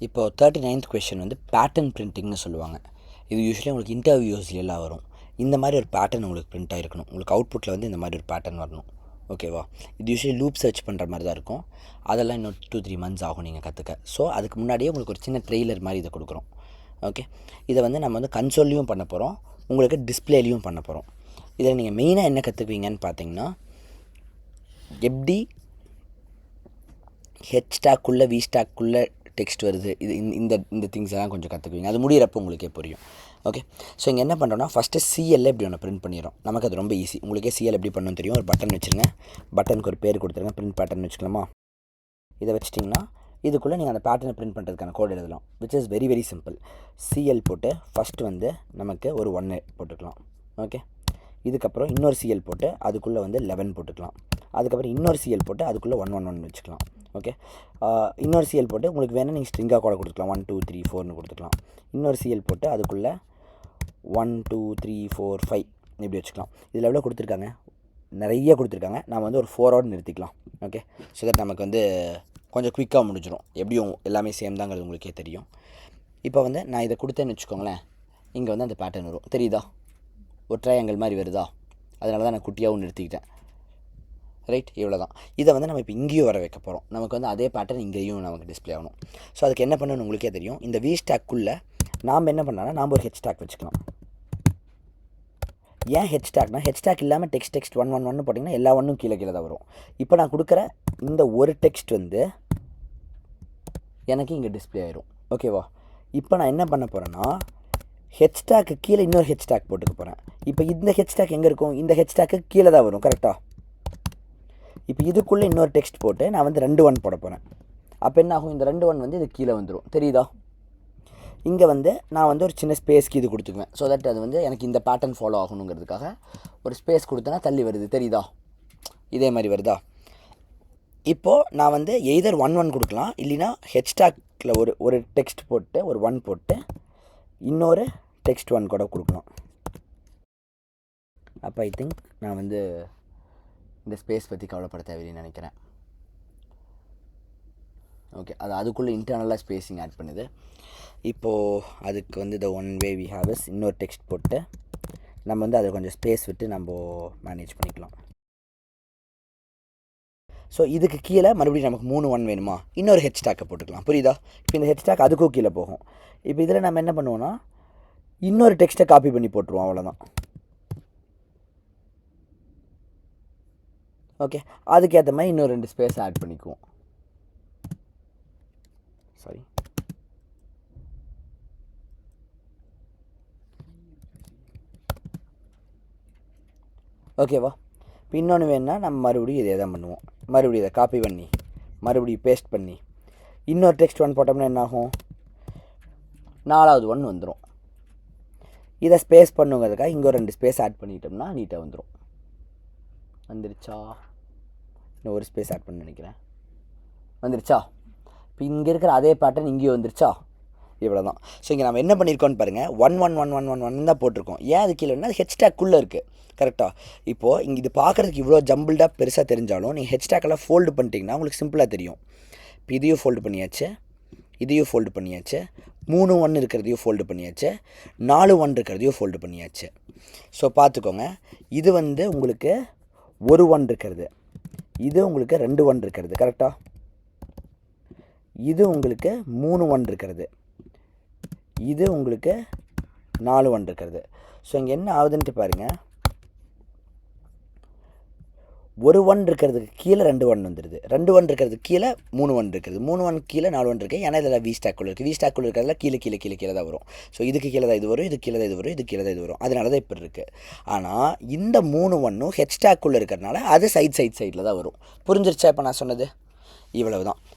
இப்போது 39th question வந்து pattern பிரிண்டிங்னு சொல்லுவாங்க. இது யூஸ்வலி உங்களுக்கு இன்டர்வியூஸ்லாம் வரும். இந்த மாதிரி ஒரு பேட்டர்ன் உங்களுக்கு பிரிண்ட் ஆகிருக்கணும். உங்களுக்கு அவுட்புட்டில் வந்து இந்த மாதிரி ஒரு பேட்டர்ன் வரணும். ஓகேவா? இது யூஸ்வலி லூப் சர்ச் பண்ணுற மாதிரி தான் இருக்கும். அதெல்லாம் இன்னும் 2-3 months ஆகும் நீங்கள் கற்றுக்க. ஸோ அதுக்கு முன்னாடியே உங்களுக்கு ஒரு சின்ன ட்ரெய்லர் மாதிரி இதை கொடுக்குறோம். ஓகே, இதை வந்து நம்ம வந்து கன்சோல்லையும் பண்ண போகிறோம், உங்களுக்கு டிஸ்பிளேலையும் பண்ண போகிறோம். இதில் நீங்கள் மெயினாக என்ன கற்றுக்குவீங்கன்னு பார்த்தீங்கன்னா, எப்படி ஹெச்டாக்குள்ளே விஸ்டாக்குள்ளே டெக்ஸ்ட் வருது, இது இந்த இந்த திங்ஸ் எல்லாம் கொஞ்சம் கற்றுக்குவீங்க. அது முடிகிறப்போ உங்களுக்கே புரியும். ஓகே, ஸோ இங்கே என்ன பண்ணுறோன்னா, ஃபஸ்ட்டு சிஎல்ல இப்படி ஒன்று பிரிண்ட் பண்ணிடுறோம். நமக்கு அது ரொம்ப ஈஸி. உங்களுக்கே சிஎல் எப்படி பண்ணணும்னு தெரியும். ஒரு பட்டன் வச்சுருங்க, பட்டனுக்கு ஒரு பேர் கொடுத்துருங்க, பிரிண்ட் பேட்டர்ன் வச்சுக்கலாமா? இதை வச்சிட்டிங்கன்னா இதுக்குள்ளே நீங்கள் அந்த பேட்டர்னை பிரிண்ட் பண்ணுறதுக்கான கோட் எழுதலாம், which is very very simple. CL போட்டு ஃபஸ்ட்டு வந்து நமக்கு ஒரு 1 போட்டுக்கலாம். ஓகே, இதுக்கப்புறம் இன்னொரு சிஎல் போட்டு அதுக்குள்ளே வந்து 11 போட்டுக்கலாம். அதுக்கப்புறம் இன்னொரு சிஎல் போட்டு அதுக்குள்ளே 111 வச்சுக்கலாம். ஓகே, இன்னொரு சிஎல் போட்டு உங்களுக்கு வேணால் நீங்கள் ஸ்ட்ரிங்காக கூட கொடுத்துக்கலாம், 1 2 3 4ன்னு கொடுத்துக்கலாம். இன்னொரு சிஎல் போட்டு அதுக்குள்ளே 1 2 3 4 5 இப்படி வச்சுக்கலாம். இதில் எவ்வளோ கொடுத்துருக்காங்க? நிறைய கொடுத்துருக்காங்க. நாம் வந்து ஒரு 4ஓடு நிறுத்திக்கலாம். ஓகே, ஸோ தட் நமக்கு வந்து கொஞ்சம் குயிக்காக முடிஞ்சிடும். எப்படியும் எல்லாமே சேம் தாங்கிறது உங்களுக்கே தெரியும். இப்போ வந்து நான் இதை கொடுத்தேன்னு வச்சுக்கோங்களேன், இங்கே வந்து அந்த பேட்டர்ன் வரும். தெரியுதா? ஒரு ட்ரையாங்கிள் மாதிரி வருதா? அதனால தான் நான் குட்டியாகவும் நிறுத்திக்கிட்டேன். ரைட், இவ்வளோ தான். இதை வந்து நம்ம இப்போ இங்கேயும் வர வைக்க போகிறோம். நமக்கு வந்து அதே பேட்டர்ன் இங்கேயும் நமக்கு டிஸ்பிளே ஆகணும். ஸோ அதுக்கு என்ன பண்ணணும்னு உங்களுக்கே தெரியும். இந்த வி ஸ்டாக்குள்ளே நாம் என்ன பண்ணலாம்னா, நாம் ஒரு ஹெச் ஸ்டாக் வச்சுக்கலாம். ஏன் ஹெச் ஸ்டாக்னா, ஹெச் ஸ்டாக் இல்லாமல் டெக்ஸ்ட் 111 போட்டிங்கன்னா எல்லா ஒன்றும் கீழே கீழே தான் வரும். இப்போ நான் கொடுக்குற இந்த ஒரு டெக்ஸ்ட் வந்து எனக்கு இங்கே டிஸ்பிளே ஆயிரும். ஓகேவா? இப்போ நான் என்ன பண்ண போகிறேன்னா, ஹெச் ஸ்டாக்கு கீழே இன்னொரு ஹெச் ஸ்டாக் போட்டுக்க போகிறேன். இப்போ இந்த ஹெச் ஸ்டாக் எங்கே இருக்கும்? இந்த ஹெச் ஸ்டாக்கு கீழே தான் வரும். கரெக்டாக? இப்போ இதுக்குள்ளே இன்னொரு டெக்ஸ்ட் போட்டு நான் வந்து 2-1 போட போகிறேன். அப்போ என்ன ஆகும்? இந்த 2-1 வந்து இது கீழே வந்துடும். தெரியுதா? இங்கே வந்து நான் வந்து ஒரு சின்ன ஸ்பேஸ்க்கு இது கொடுத்துக்குவேன். ஸோ தட் அது வந்து எனக்கு இந்த பேட்டர்ன் ஃபாலோ ஆகணுங்கிறதுக்காக ஒரு ஸ்பேஸ் கொடுத்தேன்னா தள்ளி வருது. தெரியுதா? இதே மாதிரி வருதா? இப்போது நான் வந்து எய்தர் 1-1 கொடுக்கலாம், இல்லைனா ஹெச்டாக்கில் ஒரு டெக்ஸ்ட் போட்டு ஒரு 1 போட்டு இன்னொரு டெக்ஸ்ட் 1 கூட கொடுக்கலாம். அப்போ ஐ திங்க் நான் வந்து இந்த ஸ்பேஸ் பற்றி கவலைப்பட தேவையில்லைன்னு நினைக்கிறேன். ஓகே, அதுக்குள்ளே இன்டர்னலாக ஸ்பேஸிங் ஆட் பண்ணுது. இப்போது அதுக்கு வந்து the one way we have is இன்னொரு டெக்ஸ்ட் போட்டு நம்ம வந்து அதை கொஞ்சம் ஸ்பேஸ் விட்டு நம்ம மேனேஜ் பண்ணிக்கலாம். ஸோ இதுக்கு கீழே மறுபடியும் நமக்கு 3-1 வேணுமா? இன்னொரு ஹெச் ஸ்டாக்கை போட்டுக்கலாம். புரியுதா? இப்போ இந்த ஹெச் ஸ்டாக் அதுக்கும் கீழே போகும். இப்போ இதில் நம்ம என்ன பண்ணுவோன்னா, இன்னொரு டெக்ஸ்ட்டை காப்பி பண்ணி போட்டுருவோம். அவ்வளோதான். ஓகே, அதுக்கேற்ற மாதிரி இன்னொரு 2 ஸ்பேஸ் ஆட் பண்ணிக்குவோம். சாரி, ஓகேவா? இப்போ இன்னொன்று வேணுன்னா நம்ம மறுபடியும் இதே தான் பண்ணுவோம். மறுபடியும் இதை காப்பி பண்ணி மறுபடியும் பேஸ்ட் பண்ணி இன்னொரு டெக்ஸ்ட் 1 போட்டோம்னா என்ன ஆகும்? 4வது 1 வந்துடும். இதை ஸ்பேஸ் பண்ணுங்கிறதுக்காக இங்கே ஒரு 2 ஸ்பேஸ் ஆட் பண்ணிட்டோம்னா நீட்டாக வந்துடும். வந்துருச்சா? இன்னும் ஒரு ஸ்பேஸ் ஆட் பண்ணி நினைக்கிறேன். வந்துருச்சா? இப்போ இங்கே இருக்கிற அதே பேட்டர்ன் இங்கேயும் வந்துருச்சா? இவ்வளோ தான். ஸோ இங்கே நம்ம என்ன பண்ணியிருக்கோன்னு பாருங்கள், 1-1-1-1-1 தான் போட்டிருக்கோம். ஏன் அது கீழேன்னா அது ஹெச்டாக்குள்ளே இருக்குது. கரெக்டாக? இப்போது இங்கே இது பார்க்குறதுக்கு இவ்வளோ ஜம்பிள்டாக பெருசாக தெரிஞ்சாலும் நீங்கள் ஹெச்டாக்கெல்லாம் ஃபோல்டு பண்ணிட்டீங்கன்னா உங்களுக்கு சிம்பிளாக தெரியும். இப்போ இதையும் ஃபோல்டு பண்ணியாச்சு, இதையும் ஃபோல்டு பண்ணியாச்சு, 3-1 இருக்கிறதையும் ஃபோல்டு பண்ணியாச்சு, 4-1 இருக்கிறதையும் ஃபோல்டு பண்ணியாச்சு. ஸோ பார்த்துக்கோங்க, இது வந்து உங்களுக்கு 1-1 இருக்கிறது, இது உங்களுக்கு 2-1 இருக்கிறது. கரெக்டாக? இது உங்களுக்கு 3-1 இருக்கிறது, இது உங்களுக்கு 4-1 இருக்கிறது. ஸோ இங்கே என்ன ஆகுதுன்ட்டு பாருங்கள், 1-1 இருக்கிறதுக்கு கீழே 2-1 வந்துடுது, 2-1 இருக்கிறதுக்கு கீழே 3-1 இருக்குது, 3-1 கீழே 4-1 இருக்குது. ஏன்னா இதில் வி ஸ்டாக்குள்ளே இருக்குது. வி ஸ்டாக்குள்ளே இருக்கிறதுல கீழே கீழே கீழே கீழே தான் வரும். ஸோ இதுக்கு கீழே தான் இது வரும், இது கீழே தான் இது வரும், இது கீழே தான் இது வரும். அதனால தான் இப்படி இருக்குது. ஆனால் இந்த 3-1 ஹெச் ஸ்டாக்குள்ளே இருக்கிறதுனால அது சைடில் தான் வரும். புரிஞ்சிருச்சா இப்போ நான் சொன்னது? இவ்வளவு தான்.